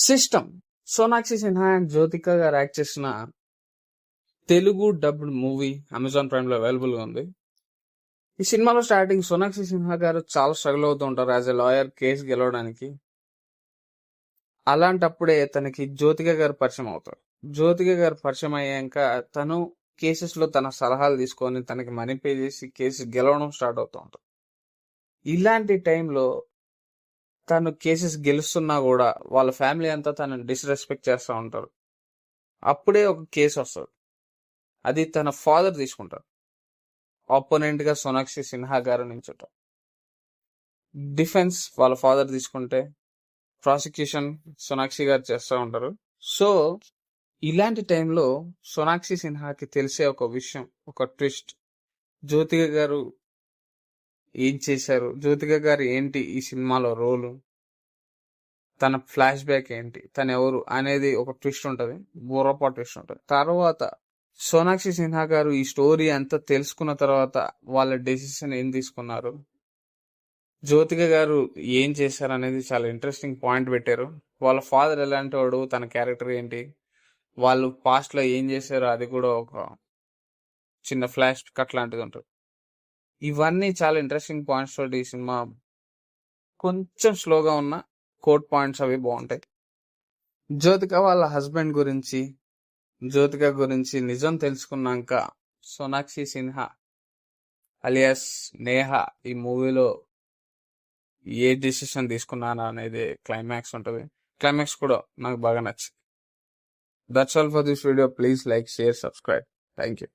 System Sonakshi Sinha and Jyothika గారు act చేసిన Telugu dubbed movie Amazon prime లో అవైలబుల్ గా ఉంది. ఈ సినిమాలో స్టార్టింగ్ సోనాక్షి సిన్హా గారు చాలా స్ట్రగుల్ అవుతూ ఉంటారు యాజ్ ఎ లాయర్ కేసు గెలవడానికి. అలాంటప్పుడే తనకి జ్యోతిక గారు పరిచయం అవుతారు. జ్యోతిక గారు పరిచయం అయ్యాక తను కేసెస్ లో తన సలహాలు తీసుకొని తనకి మనీ పే చేసి కేసు గెలవడం స్టార్ట్ అవుతూ ఉంటారు. ఇలాంటి టైంలో తను కేసెస్ గెలుస్తున్నా కూడా వాళ్ళ ఫ్యామిలీ అంతా తనని డిస్రెస్పెక్ట్ చేస్తూ ఉంటారు. అప్పుడే ఒక కేసు వస్తుంది. అది తన ఫాదర్ తీసుకుంటారు. ఆపోనెంట్ గా సోనాక్షి సిన్హా గారు నించుంటారు. డిఫెన్స్ వాళ్ళ ఫాదర్ తీసుకుంటే ప్రాసిక్యూషన్ సోనాక్షి గారు చేస్తూ ఉంటారు. సో ఇలాంటి టైంలో సోనాక్షి సిన్హాకి తెలిసే ఒక విషయం, ఒక ట్విస్ట్, జ్యోతిక గారు ఏం చేశారు, జ్యోతిక గారు ఏంటి ఈ సినిమాలో రోలు, తన ఫ్లాష్ బ్యాక్ ఏంటి, తను ఎవరు అనేది ఒక ట్విస్ట్ ఉంటుంది, బోరపా ట్విస్ట్ ఉంటుంది. తర్వాత సోనాక్షి సిన్హా గారు ఈ స్టోరీ అంతా తెలుసుకున్న తర్వాత వాళ్ళ డెసిషన్ ఏం తీసుకున్నారు, జ్యోతిక గారు ఏం చేశారు అనేది చాలా ఇంట్రెస్టింగ్ పాయింట్ పెట్టారు. వాళ్ళ ఫాదర్ ఎలాంటి వాడు, తన క్యారెక్టర్ ఏంటి, వాళ్ళు పాస్ట్ లో ఏం చేశారు, అది కూడా ఒక చిన్న ఫ్లాష్ కట్ లాంటిది ఉంటుంది. ఇవన్నీ చాలా ఇంట్రెస్టింగ్ పాయింట్స్ తోటి ఈ సినిమా కొంచెం స్లోగా ఉన్న కోట్ పాయింట్స్ అవి బాగుంటాయి. జ్యోతిక వాళ్ళ హస్బెండ్ గురించి, జ్యోతిక గురించి నిజం తెలుసుకున్నాక సోనాక్షి సిన్హా అలియాస్ నేహా ఈ మూవీలో ఏ డిసిషన్ తీసుకున్నానా అనేది క్లైమాక్స్ ఉంటుంది. క్లైమాక్స్ కూడా నాకు బాగా నచ్చింది. That's all for this video. Please like, share, subscribe. Thank you.